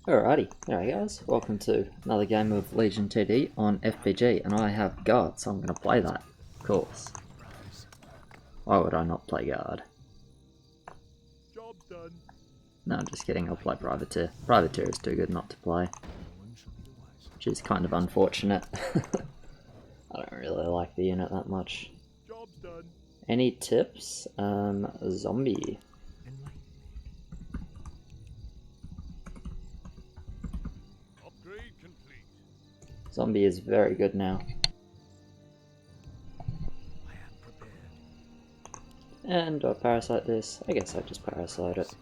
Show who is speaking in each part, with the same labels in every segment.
Speaker 1: Alrighty, there guys, welcome to another game of Legion TD on FBG, and I have guard, so I'm going to play that, of course. Why would I not play guard?
Speaker 2: Job done.
Speaker 1: No, I'm just kidding, I'll play privateer. Privateer is too good not to play, which is kind of unfortunate. I don't really like the unit that much.
Speaker 2: Job's done.
Speaker 1: Any tips? Zombie.
Speaker 2: Upgrade complete.
Speaker 1: Zombie is very good now. And do I parasite this? I guess I just parasite it.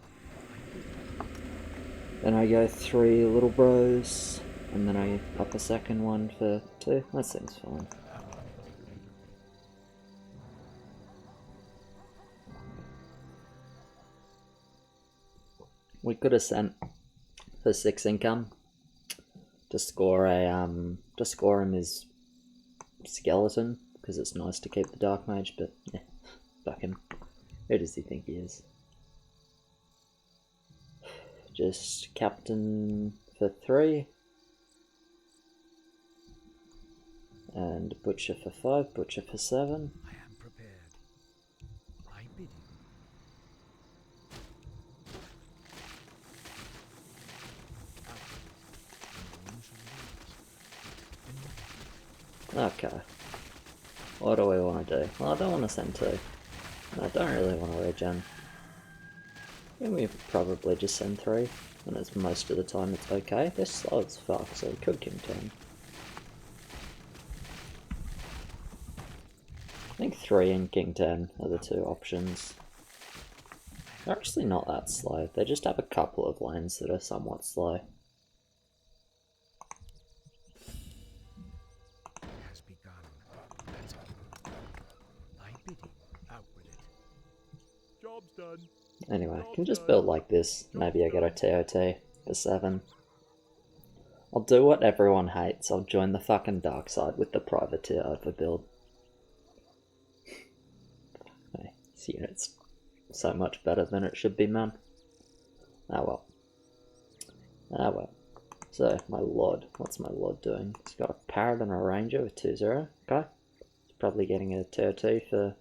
Speaker 1: Then I go 3 little bros, and then I up a second one for 2. That seems fine. We could have sent for 6 income to score him his skeleton, because it's nice to keep the dark mage, but yeah, fuck him. Who does he think he is? Just captain for 3. And butcher for 5, butcher for 7.
Speaker 3: I am prepared. I bid you.
Speaker 1: Okay. What do we want to do? Well, I don't want to send 2. And I don't really want to regen. I think we probably just send 3, and it's most of the time it's okay. They're slow as fuck, so we could King 10. I think 3 and King 10 are the 2 options. They're actually not that slow, they just have a couple of lanes that are somewhat slow.
Speaker 3: Has begun. Let's go. I bid you. Out with it.
Speaker 2: Job's done.
Speaker 1: Anyway, I can just build like this. Maybe I get a TOT for 7. I'll do what everyone hates. I'll join the fucking dark side with the privateer overbuild. Hey, this unit's so much better than it should be, man. Ah well. Ah well. So, my Lord. What's my Lord doing? He's got a parrot and a ranger with 2-0. Okay. He's probably getting a TOT for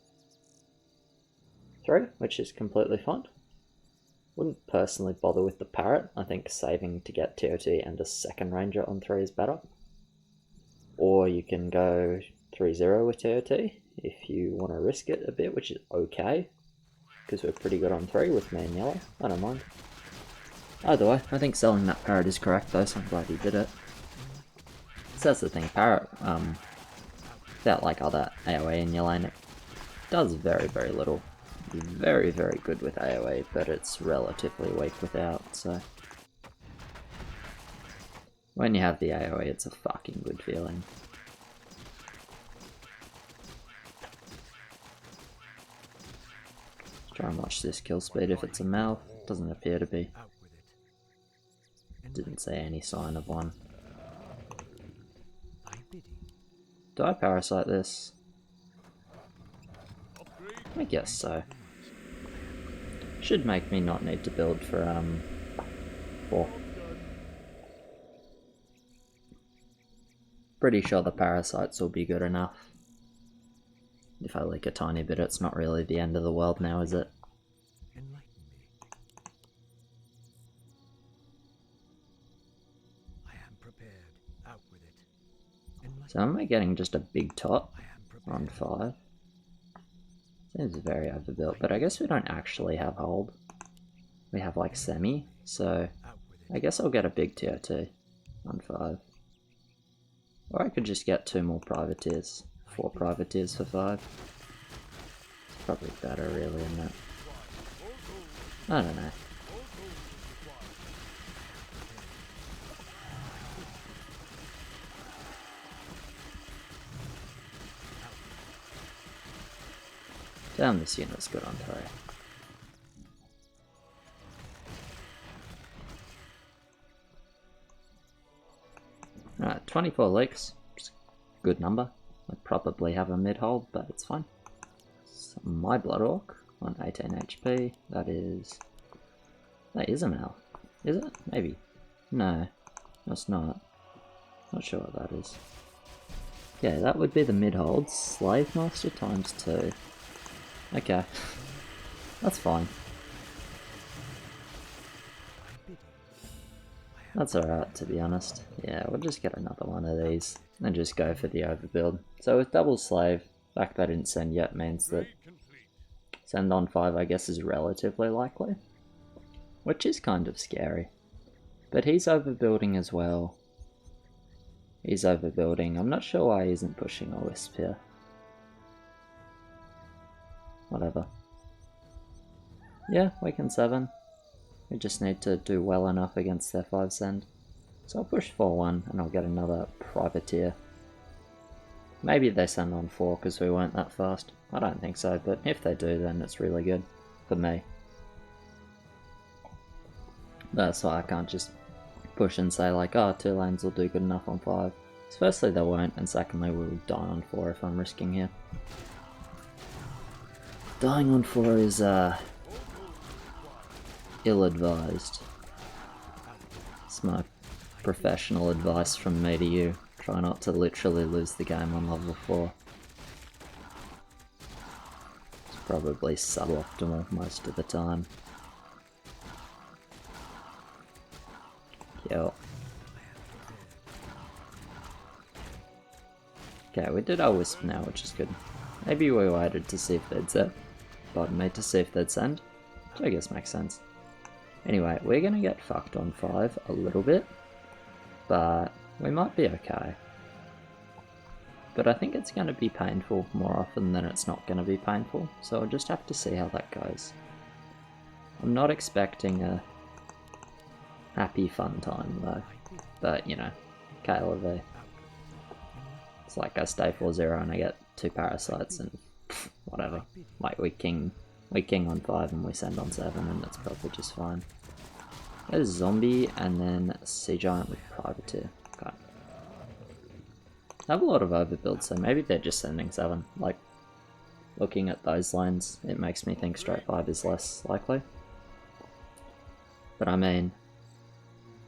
Speaker 1: 3, which is completely fine. Wouldn't personally bother with the parrot. I think saving to get TOT and a second ranger on 3 is better. Or you can go 3-0 with TOT if you want to risk it a bit, which is okay, because we're pretty good on 3 with me and yellow. I don't mind. Either way, I think selling that parrot is correct though, so I'm glad he did it. So that's the thing, parrot, without like other AoE in your lane, it does very, very little. Very, very good with AoE, but it's relatively weak without, so... When you have the AoE, it's a fucking good feeling. Let's try and watch this kill speed if it's a mouth. Doesn't appear to be.
Speaker 3: Out with it.
Speaker 1: Didn't see any sign of one.
Speaker 3: I bid you.
Speaker 1: Do I parasite this?
Speaker 2: Upgrade.
Speaker 1: I guess so. Should make me not need to build for 4.
Speaker 2: Job's done.
Speaker 1: Pretty sure the parasites will be good enough. If I leak a tiny bit, it's not really the end of the world now, is it?
Speaker 3: Enlighten me. I am prepared. Out with it. Enlighten.
Speaker 1: So am I getting just a big tot
Speaker 3: I am prepared.
Speaker 1: on 5? Seems very overbuilt, but I guess we don't actually have hold. We have like semi, so
Speaker 3: Out with it.
Speaker 1: I guess I'll get a big TOT on 5. Or I could just get 2 more privateers. 4 privateers for 5. It's probably better really, isn't it? I don't know. Damn, this unit's good on 3. Alright, 24 leaks. It's a good number. I probably have a mid-hold, but it's fine. So my Blood Orc on 18 HP. That is a mouth. Is it? Maybe. No, that's not. Not sure what that is. Yeah, that would be the mid-hold. Slave Master times 2. Okay. That's fine. That's alright, to be honest. Yeah, we'll just get another one of these and just go for the overbuild. So with double slave, the fact that I didn't send yet means that send on 5 I guess is relatively likely. Which is kind of scary. But he's overbuilding as well. He's overbuilding. I'm not sure why he isn't pushing a wisp here. Whatever. Yeah, we can 7. We just need to do well enough against their 5 send. So I'll push 4-1 and I'll get another privateer. Maybe they send on 4 because we weren't that fast. I don't think so, but if they do then it's really good. For me. That's why I can't just push and say like, oh, 2 lanes will do good enough on 5. So firstly they won't, and secondly we will die on 4 if I'm risking here. Dying on 4 is ill-advised. It's my professional advice from me to you. Try not to literally lose the game on level 4. It's probably suboptimal most of the time. Yo. Okay, we did our wisp now, which is good. Maybe we waited to see if they'd set. Pardon me, to see if they'd send. Which I guess makes sense. Anyway, we're gonna get fucked on 5 a little bit. But we might be okay. But I think it's gonna be painful more often than it's not gonna be painful. So I'll just have to see how that goes. I'm not expecting a happy fun time though. But you know, KLV. It's like I stay 4-0 and I get 2 parasites and whatever. Like we king on 5 and we send on 7 and that's probably just fine. There's zombie and then sea giant with privateer. Okay. I have a lot of overbuild, so maybe they're just sending 7. Like, looking at those lanes, it makes me think straight 5 is less likely. But I mean,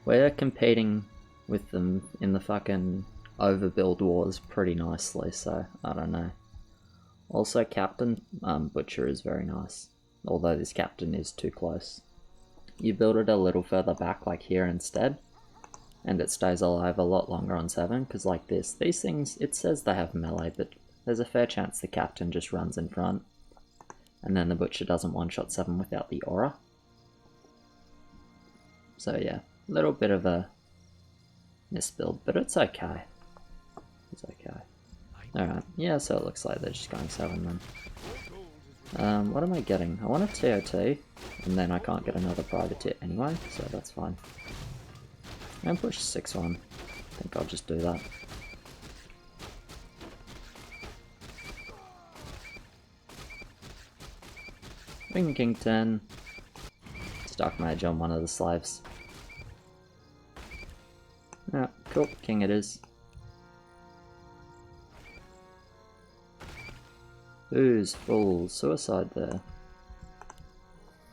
Speaker 1: we're competing with them in the fucking overbuild wars pretty nicely, so I don't know. Also, Captain Butcher is very nice, although this Captain is too close. You build it a little further back, like here instead, and it stays alive a lot longer on 7, because like this, these things, it says they have melee, but there's a fair chance the Captain just runs in front, and then the Butcher doesn't one-shot 7 without the aura. So yeah, a little bit of a misbuild, but it's okay. It's okay. Alright, yeah, so it looks like they're just going 7 then. What am I getting? I want a TOT, and then I can't get another privateer anyway, so that's fine. And push 6-1. I think I'll just do that. We can king 10. Stuck mage on one of the slaves. Yeah, cool, king it is. Who's full suicide there?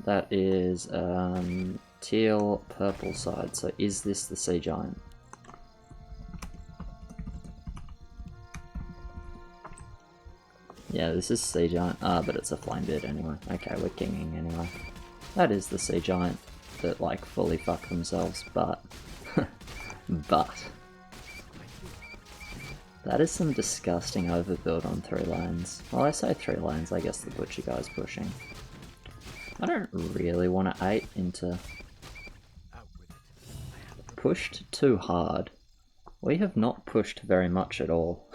Speaker 1: That is teal purple side, so is this the sea giant? Yeah, this is sea giant. Ah, but it's a flame beard anyway. Okay, we're kinging anyway. That is the sea giant that like fully fuck themselves, but that is some disgusting overbuild on 3 lanes. Well, I say 3 lanes, I guess the butcher guy's pushing. I don't really want to 8 into... Pushed too hard. We have not pushed very much at all.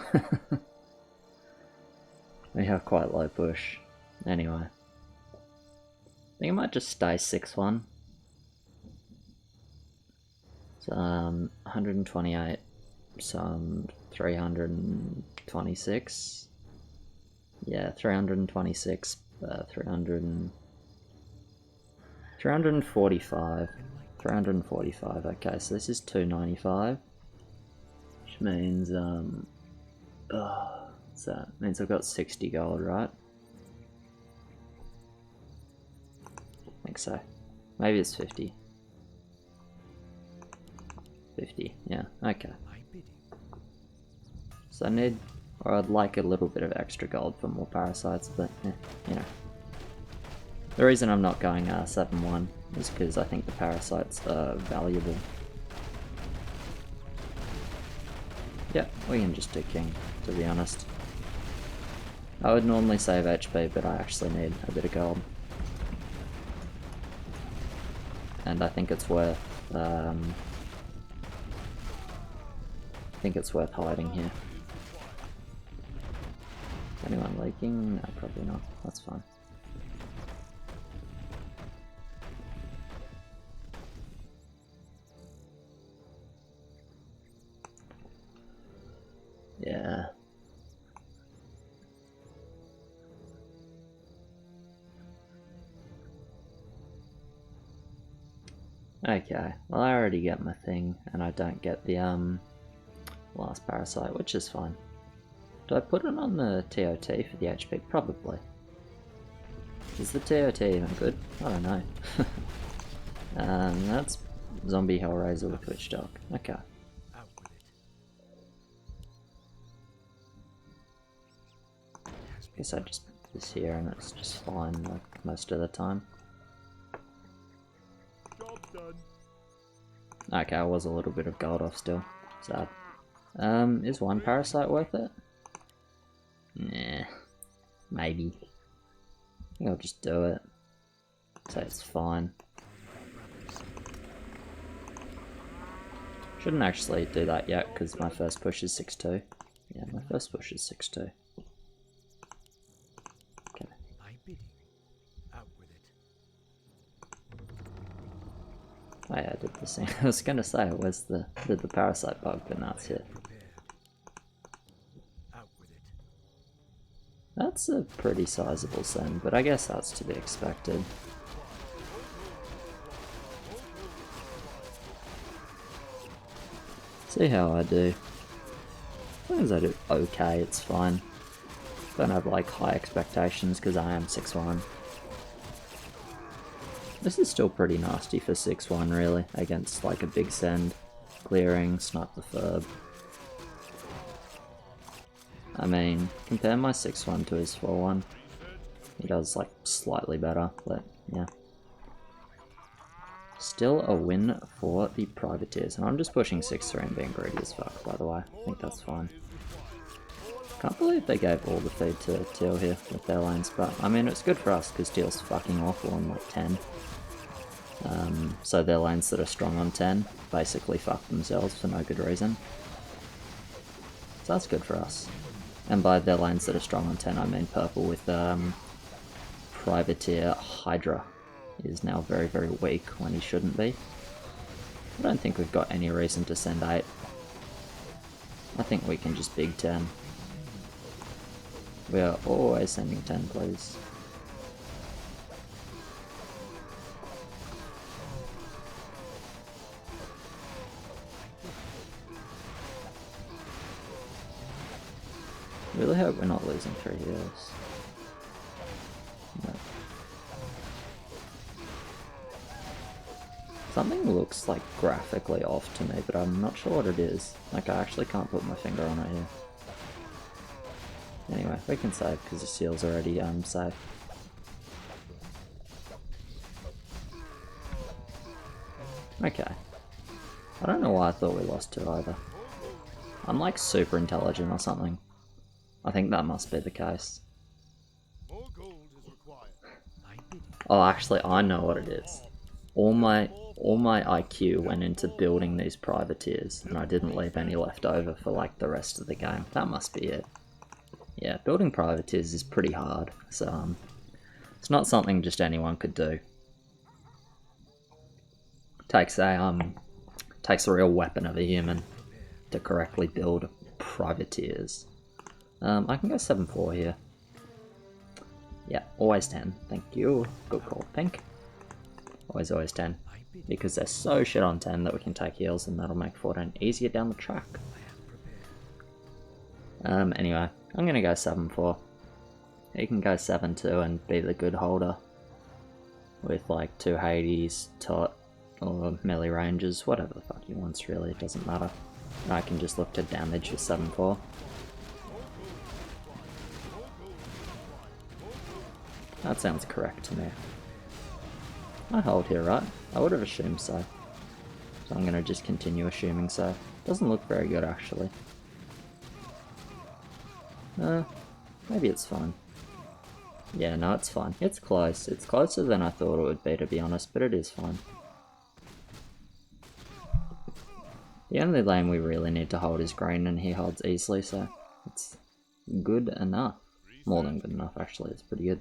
Speaker 1: We have quite low push. Anyway. I think I might just stay 6-1. So, 128. Some 326. Yeah, 326. 345. 345. Okay, so this is 295. Which means, what's that? Means I've got 60 gold, right? I think so. Maybe it's 50. 50, yeah, okay.
Speaker 3: My bidding.
Speaker 1: So I need, or I'd like a little bit of extra gold for more parasites, but you know. The reason I'm not going 7-1 is because I think the parasites are valuable. Yeah, we can just do king, to be honest. I would normally save HP, but I actually need a bit of gold. And I think it's worth, hiding here. Anyone leaking? No, probably not. That's fine. Yeah. Okay, well I already get my thing, and I don't get the last parasite, which is fine. Do I put it on the TOT for the HP? Probably. Is the TOT even good? I don't know. That's Zombie Hellraiser with Witch Dog. Okay.
Speaker 3: Out with it.
Speaker 1: Guess I just put this here and it's just fine like most of the time.
Speaker 2: Job's done.
Speaker 1: Okay, I was a little bit of gold off still. Sad. Is one parasite worth it? Nah. Maybe. I think I'll just do it. So it's fine. Shouldn't actually do that yet because my first push is 6-2. Yeah, my first push is 6-2. Okay.
Speaker 3: My bidding. Out with it.
Speaker 1: Oh yeah, I did the same. I was gonna say, where's the parasite bug, but now it's here.
Speaker 3: Prepare. Out with it.
Speaker 1: That's a pretty sizable send, but I guess that's to be expected. See how I do. As long as I do okay, it's fine. Don't have like high expectations because I am 6-1. This is still pretty nasty for 6-1 really, against like a big send, clearing, snipe the furb. I mean, compare my 6-1 to his 4-1. He does like slightly better, but yeah. Still a win for the privateers, and I'm just pushing 6-3 and being greedy as fuck, by the way. I think that's fine. Can't believe they gave all the feed to Teal here with their lanes, but I mean it's good for us because Teal's fucking awful on like 10. So their lanes that are strong on 10 basically fuck themselves for no good reason. So that's good for us. And by their lanes that are strong on 10 I mean purple with Privateer Hydra is now very very weak when he shouldn't be. I don't think we've got any reason to send 8. I think we can just big 10. We are always sending 10 please. Really hope we're not losing 3 heals. No. Something looks like graphically off to me, but I'm not sure what it is. Like I actually can't put my finger on it here. Anyway, we can save because the seal's already safe. Okay. I don't know why I thought we lost 2 either. I'm like super intelligent or something. I think that must be the case.
Speaker 2: More gold is required.
Speaker 3: My bidding.
Speaker 1: Oh, actually, I know what it is. All my IQ went into building these privateers, and I didn't leave any left over for like the rest of the game. That must be it. Yeah, building privateers is pretty hard, so it's not something just anyone could do. Takes a real weapon of a human to correctly build privateers. I can go 7-4 here. Yeah, always 10. Thank you. Good call, Pink. Always 10. Because they're so shit on 10 that we can take heals and that'll make 14 easier down the track. Anyway, I'm gonna go 7-4. You can go 7-2 and be the good holder. With like 2 Hades, Tot, or melee ranges, whatever the fuck he wants really, it doesn't matter. And I can just look to damage with 7-4. That sounds correct to me. I hold here, right? I would have assumed so. So I'm gonna just continue assuming so. Doesn't look very good actually. Maybe it's fine. Yeah, no, it's fine. It's close. It's closer than I thought it would be, to be honest, but it is fine. The only lane we really need to hold is green, and he holds easily, so it's good enough. More than good enough, actually. It's pretty good.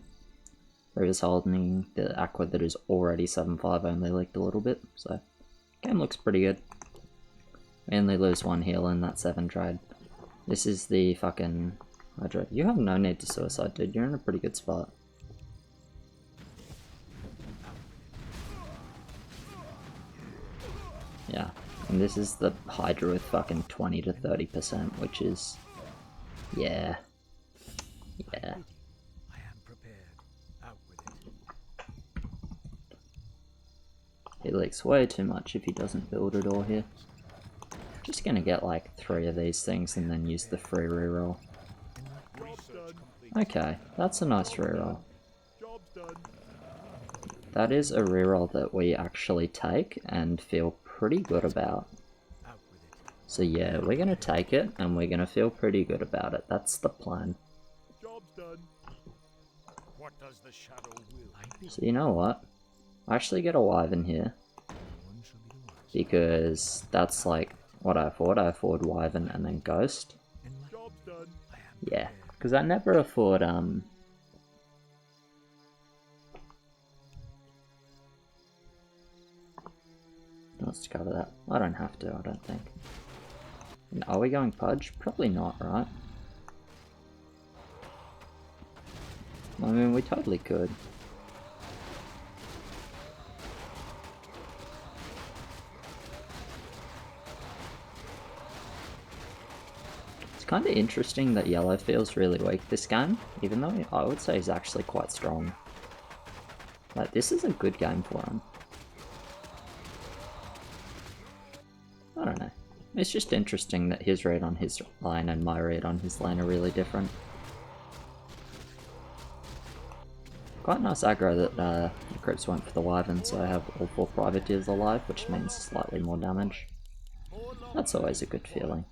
Speaker 1: River's holding the aqua that is already 7-5, only leaked a little bit, so game looks pretty good. We only lose 1 heal in that 7 trade. This is the fucking Hydra. You have no need to suicide, dude. You're in a pretty good spot. Yeah, and this is the Hydra with fucking 20 to 30%, which is... yeah. Yeah.
Speaker 3: I am prepared. Out with it.
Speaker 1: He leaks way too much if he doesn't build a door here. Just gonna get like 3 of these things and then use the free reroll. Okay, that's a nice reroll.
Speaker 2: Job's done.
Speaker 1: That is a reroll that we actually take and feel pretty good about.
Speaker 3: Out with it.
Speaker 1: So yeah, we're gonna take it and we're gonna feel pretty good about it. That's the plan.
Speaker 2: Job's done. What does the shadow will?
Speaker 1: So you know what? I actually get a Wyvern here.
Speaker 3: One shall be the wise.
Speaker 1: Because that's like what I afford. I afford Wyvern and then Ghost.
Speaker 2: Job's done.
Speaker 3: I am
Speaker 1: Yeah, because I never afford let's cover that. I don't have to, I don't think. And are we going Pudge? Probably not, right? I mean, we totally could. It's kind of interesting that yellow feels really weak this game, even though I would say he's actually quite strong. Like, this is a good game for him. I don't know. It's just interesting that his read on his line and my read on his line are really different. Quite nice aggro that the Crips went for the Wyvern, so I have all 4 Privateers alive, which means slightly more damage. That's always a good feeling.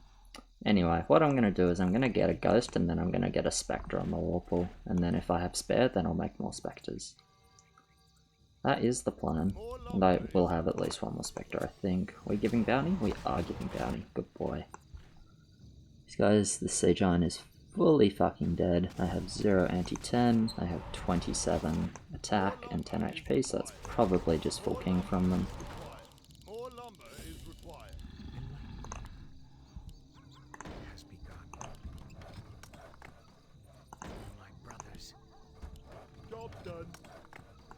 Speaker 1: Anyway, what I'm going to do is I'm going to get a Ghost and then I'm going to get a Spectre on the Whirlpool, and then if I have spare, then I'll make more Spectres. That is the plan, and I will have at least 1 more Spectre, I think. Are we giving bounty? We are giving bounty. Good boy. These guys, the Sea Giant is fully fucking dead. I have 0 anti-10, I have 27 attack and 10 HP, so that's probably just full king from them.
Speaker 2: More lumber is required.
Speaker 3: has begun. My brothers.
Speaker 2: Job's done.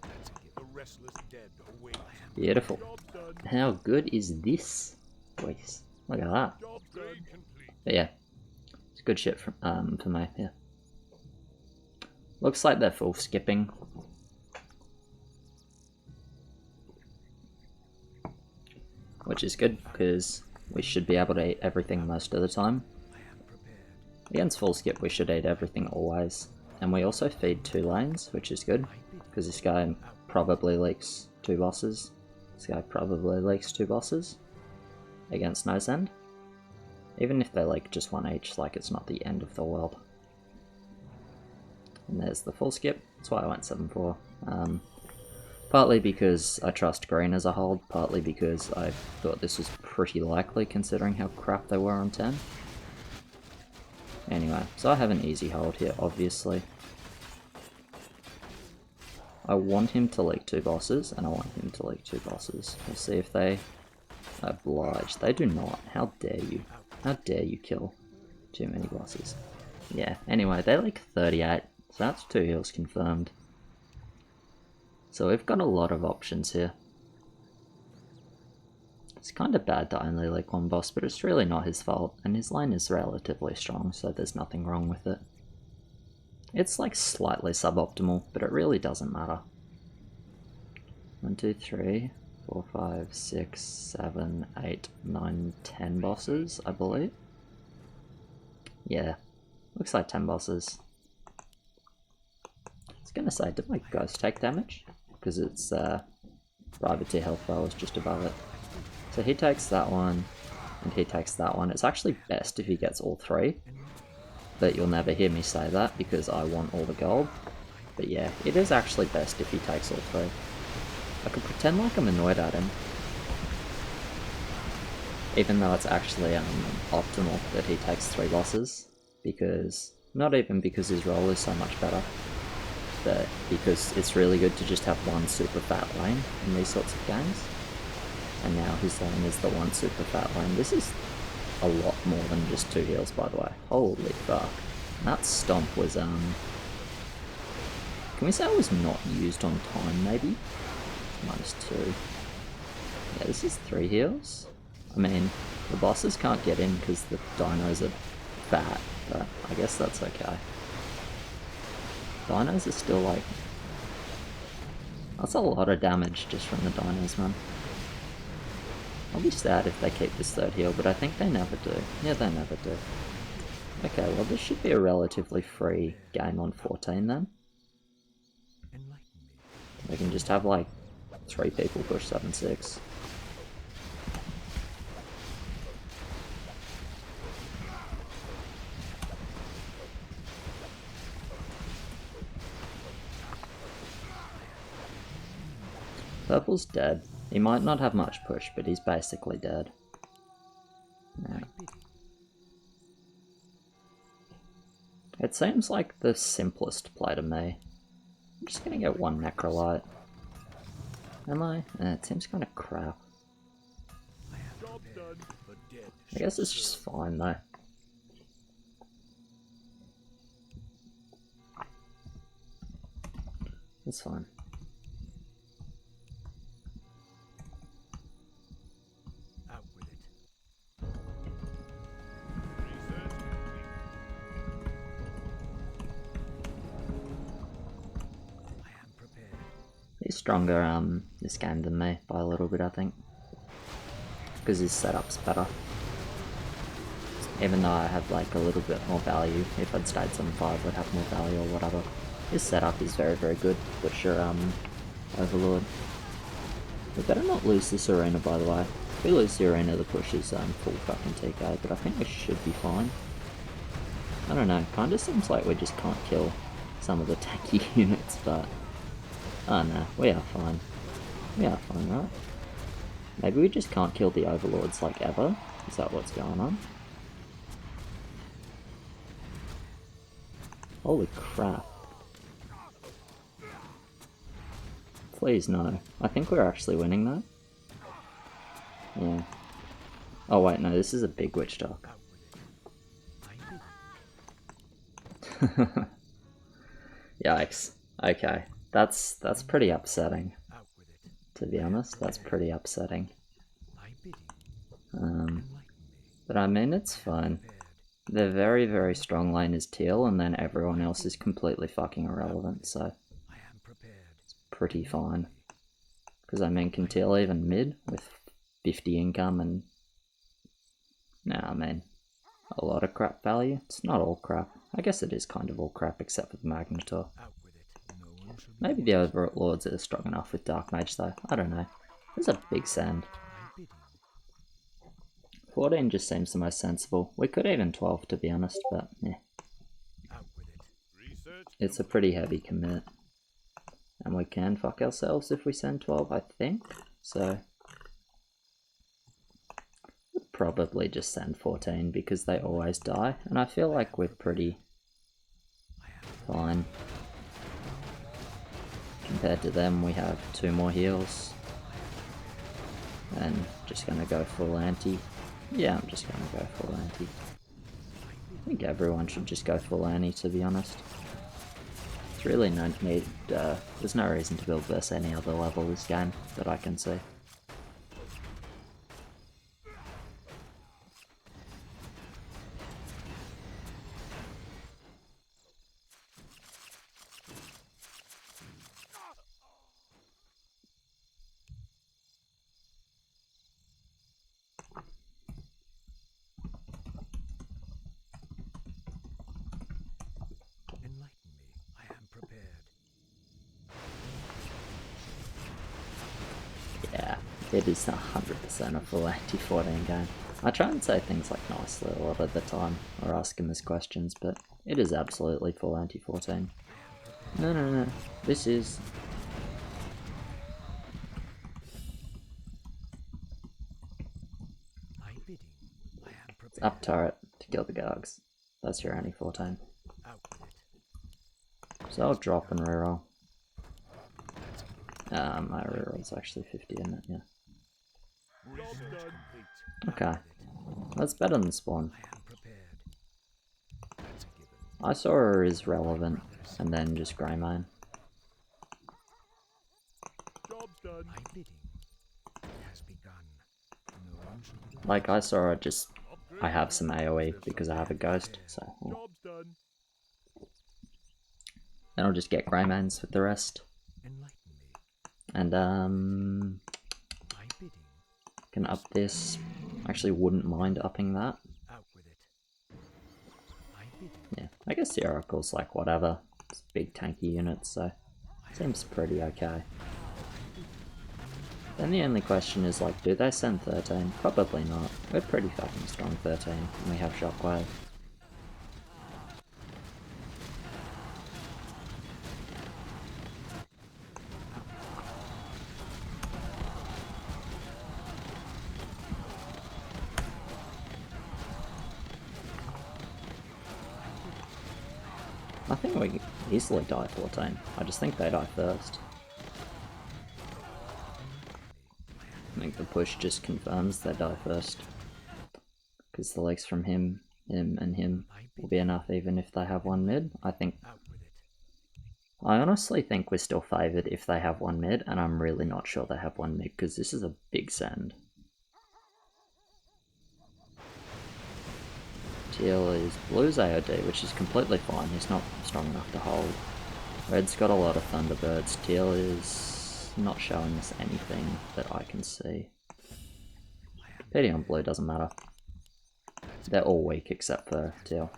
Speaker 3: That's a gift.
Speaker 2: The restless dead await.
Speaker 1: Beautiful.
Speaker 2: Job's done.
Speaker 1: How good is this? Boys, look at that.
Speaker 2: Job's done. Complete.
Speaker 1: But yeah, it's good shit for me, yeah. Looks like they're full skipping. Which is good, because we should be able to eat everything most of the time.
Speaker 3: I am prepared.
Speaker 1: Against full skip we should eat everything always. And we also feed 2 lanes, which is good, because this guy probably leaks 2 bosses. This guy probably leaks 2 bosses against Nose End. Even if they leak just 1 each, like, it's not the end of the world. And there's the full skip, that's why I went 7-4. Partly because I trust green as a hold, partly because I thought this was pretty likely considering how crap they were on 10. Anyway, so I have an easy hold here, obviously. I want him to leak 2 bosses, and I want him to leak 2 bosses. We'll see if they oblige. They do not. How dare you? How dare you kill too many bosses? Yeah, anyway, they leak 38, so that's 2 heals confirmed. So we've got a lot of options here. It's kind of bad to only leak 1 boss, but it's really not his fault, and his lane is relatively strong, so there's nothing wrong with it. It's like slightly suboptimal, but it really doesn't matter. 1, 2, 3. 4, 5, 6, 7, 8, 9, 10 bosses, I believe. Yeah, looks like 10 bosses. I was gonna say, did my ghost take damage? Because it's Rival 2 health bar was just above it. So he takes that one, and he takes that one. It's actually best if he gets all 3, but you'll never hear me say that because I want all the gold. But yeah, it is actually best if he takes all 3. I could pretend like I'm annoyed at him, even though it's actually optimal that he takes 3 losses, because, not even because his role is so much better, but because it's really good to just have one super fat lane in these sorts of games. And now his lane is the one super fat lane. This is a lot more than just 2 heals, by the way. Holy fuck. And that stomp was, can we say it was not used on time, maybe? -2. Yeah, this is 3 heals. I mean, the bosses can't get in because the dinos are fat, but I guess that's okay. Dinos are still like... That's a lot of damage just from the dinos, man. I'll be sad if they keep this 3rd heal, but I think they never do. Yeah, they never do. Okay, well this should be a relatively free game on 14 then. We can just have like 3 people push 7-6. Purple's dead. He might not have much push, but he's basically dead. Yeah. It seems like the simplest play to me. I'm just gonna get 1 Necrolite. Am I? It seems kind of crap. I guess it's just fine though. It's fine.
Speaker 3: Out with it. I am prepared.
Speaker 1: He's stronger this game than me by a little bit, I think. Because his setup's better. Even though I have like a little bit more value, if I'd stayed 7-5 I'd have more value or whatever. His setup is very, very good, but sure, Overlord. We better not lose this arena, by the way. If we lose the arena, the push is full fucking TK, but I think we should be fine. I don't know, kinda seems like we just can't kill some of the tanky units, but... Oh no, we are fine. We are fine, right? Maybe we just can't kill the Overlords like ever? Is that what's going on? Holy crap. Please no. I think we're actually winning though. Yeah. Oh wait, no, this is a big witch dog. Yikes. Okay. That's pretty upsetting. To be honest, that's pretty upsetting. But I mean, it's fine. Their very, very strong lane is teal, and then everyone else is completely fucking irrelevant, so it's pretty fine. Because I mean, can teal even mid with 50 income and... Nah, I mean, a lot of crap value. It's not all crap. I guess it is kind of all crap except for the Magnetor. Maybe the Overlords are strong enough with Dark Mage though. I don't know. There's a big sand. 14 just seems the most sensible. We could even 12 to be honest, but yeah. It's a pretty heavy commit. And we can fuck ourselves if we send 12, I think. So we'll probably just send 14 because they always die. And I feel like we're pretty fine. Compared to them, we have 2 more heals. And just gonna go full anti. Yeah, I'm just gonna go full anti. I think everyone should just go full anti, to be honest. It's really no need, there's no reason to build versus any other level this game that I can see. It is 100% a full anti-14 game. I try and say things like nicely a lot of the time, or ask him his questions, but it is absolutely full anti-14. No. This is...
Speaker 3: My bidding. I am
Speaker 1: It's
Speaker 3: prepared.
Speaker 1: up turret to kill the Gargs. That's your anti-14.
Speaker 3: Out with it.
Speaker 1: So I'll drop and reroll. My reroll's actually 50, isn't it? Yeah.
Speaker 2: Job done.
Speaker 1: Okay. That's better than spawn.
Speaker 3: I am prepared. That's a given.
Speaker 1: I saw her is relevant, and then just grey main.
Speaker 2: Job done.
Speaker 3: My bidding has begun. No one should be
Speaker 1: Like, I saw her just... I
Speaker 2: Upgrade.
Speaker 1: have some AoE because I have a ghost, so...
Speaker 2: Job's done.
Speaker 1: Then I'll just get grey mains with the rest.
Speaker 3: enlighten me.
Speaker 1: And,
Speaker 3: My bidding.
Speaker 1: can up this. Actually wouldn't mind upping that.
Speaker 3: Out with it. My bidding.
Speaker 1: Yeah, I guess the Oracle's like whatever. It's big tanky units, so seems pretty okay. Then the only question is like, do they send 13? Probably not. We're pretty fucking strong 13, and we have Shockwave. I think we can easily die 14. I just think they die first. I think the push just confirms they die first. Because the legs from him, and him will be enough even if they have one mid.
Speaker 3: Out with it.
Speaker 1: I honestly think we're still favoured if they have one mid, and I'm really not sure they have one mid because this is a big send. Teal is blue's AOD, which is completely fine. He's not strong enough to hold. Red's got a lot of Thunderbirds. Teal is not showing us anything that I can see. PD on blue doesn't matter. They're all weak except for Teal.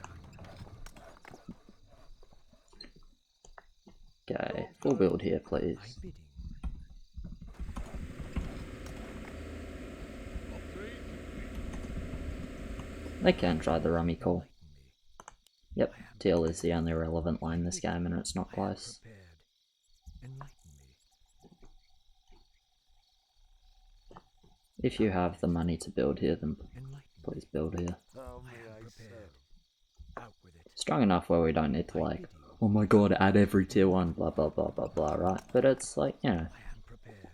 Speaker 1: Okay, full build here, please.
Speaker 3: My bidding.
Speaker 2: Upgrade.
Speaker 1: They can try the rummy call.
Speaker 3: Enlighten me.
Speaker 1: Yep, Teal is the only relevant line this game, and it's not
Speaker 3: I am
Speaker 1: close.
Speaker 3: prepared. Enlighten me.
Speaker 1: If you have the money to build here, then
Speaker 3: Enlighten me.
Speaker 1: please build here.
Speaker 2: How
Speaker 3: I
Speaker 2: may
Speaker 3: am
Speaker 2: I
Speaker 3: prepared.
Speaker 2: serve?
Speaker 3: Out with it.
Speaker 1: Strong enough where we don't need to like, oh my god, add every tier 1, blah blah blah blah blah, right? But it's like, you know,
Speaker 3: I am prepared.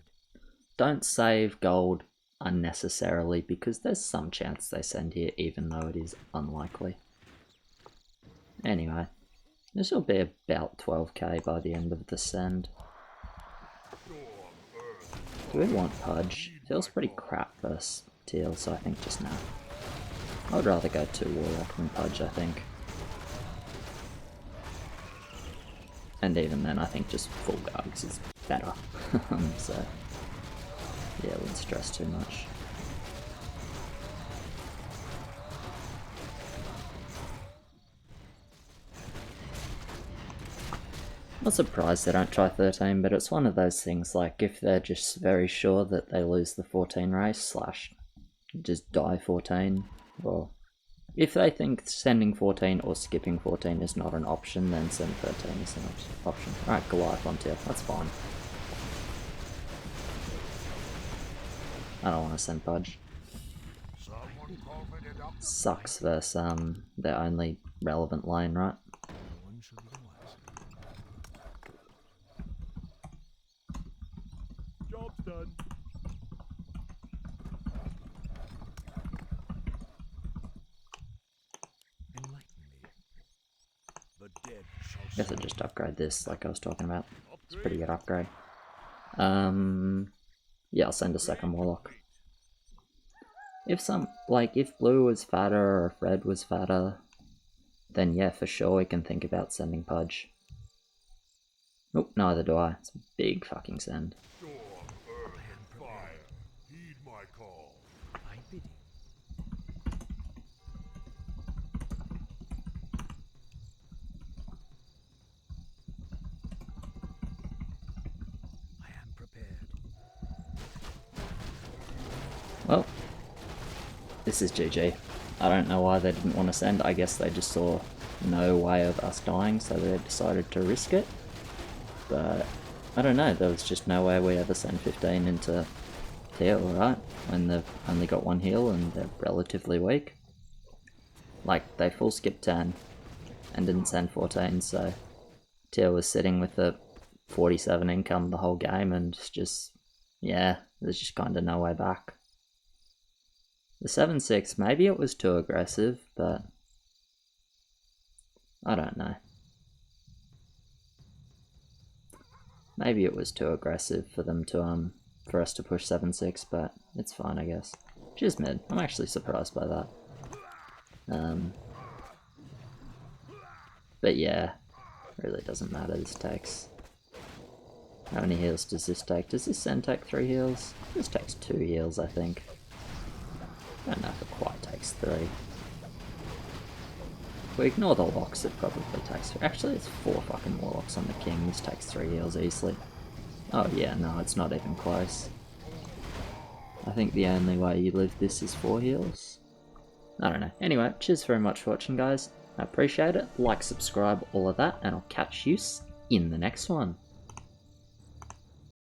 Speaker 1: don't save gold unnecessarily because there's some chance they send here even though it is unlikely. Anyway, this will be about 12k by the end of the send. Do we want Pudge? Feels pretty crap versus Teal, so I think just nah. I would rather go to Warlock than Pudge, I think. And even then, I think just full Gargs is better. So, yeah, wouldn't stress too much. Not surprised they don't try 13, but it's one of those things like if they're just very sure that they lose the 14 race / just die 14, well, if they think sending 14 or skipping 14 is not an option, then send 13 is an option. Alright, Goliath on tier, that's fine. I don't want to send Pudge.
Speaker 2: Someone covered it up.
Speaker 1: Sucks versus their only relevant lane, right?
Speaker 3: No one should be the wiser.
Speaker 2: Job's done.
Speaker 3: Enlighten me.
Speaker 2: The dead shall
Speaker 1: I guess I just upgrade this like I was talking about. It's a
Speaker 2: upgrade.
Speaker 1: pretty good upgrade. Yeah, I'll send a second Warlock. If if blue was fatter or if red was fatter, then yeah, for sure we can think about sending Pudge. Nope, neither do I. It's a big fucking send.
Speaker 2: Storm, earth, and fire. Heed my call.
Speaker 3: My bidding. I am prepared.
Speaker 1: this is GG. I don't know why they didn't want to send. I guess they just saw no way of us dying, so they decided to risk it. But I don't know, there was just no way we ever send 15 into Teal, right? When they've only got one heal and they're relatively weak. Like, they full skipped 10 and didn't send 14, so Teal was sitting with a 47 income the whole game, and just, yeah, there's just kind of no way back. The 7-6, maybe it was too aggressive, but I don't know. Maybe it was too aggressive for them to, for us to push 7-6, but it's fine, I guess. Cheers, mid. I'm actually surprised by that. But yeah, really doesn't matter. This takes... How many heals does this take? Does this send take 3 heals? This takes 2 heals, I think. I don't know if it quite takes 3. If we ignore the locks, it probably takes 3. Actually, it's 4 fucking warlocks on the king. This takes 3 heals easily. Oh yeah, no, it's not even close. I think the only way you live this is 4 heals. I don't know. Anyway, cheers very much for watching, guys. I appreciate it. Like, subscribe, all of that, and I'll catch you in the next one.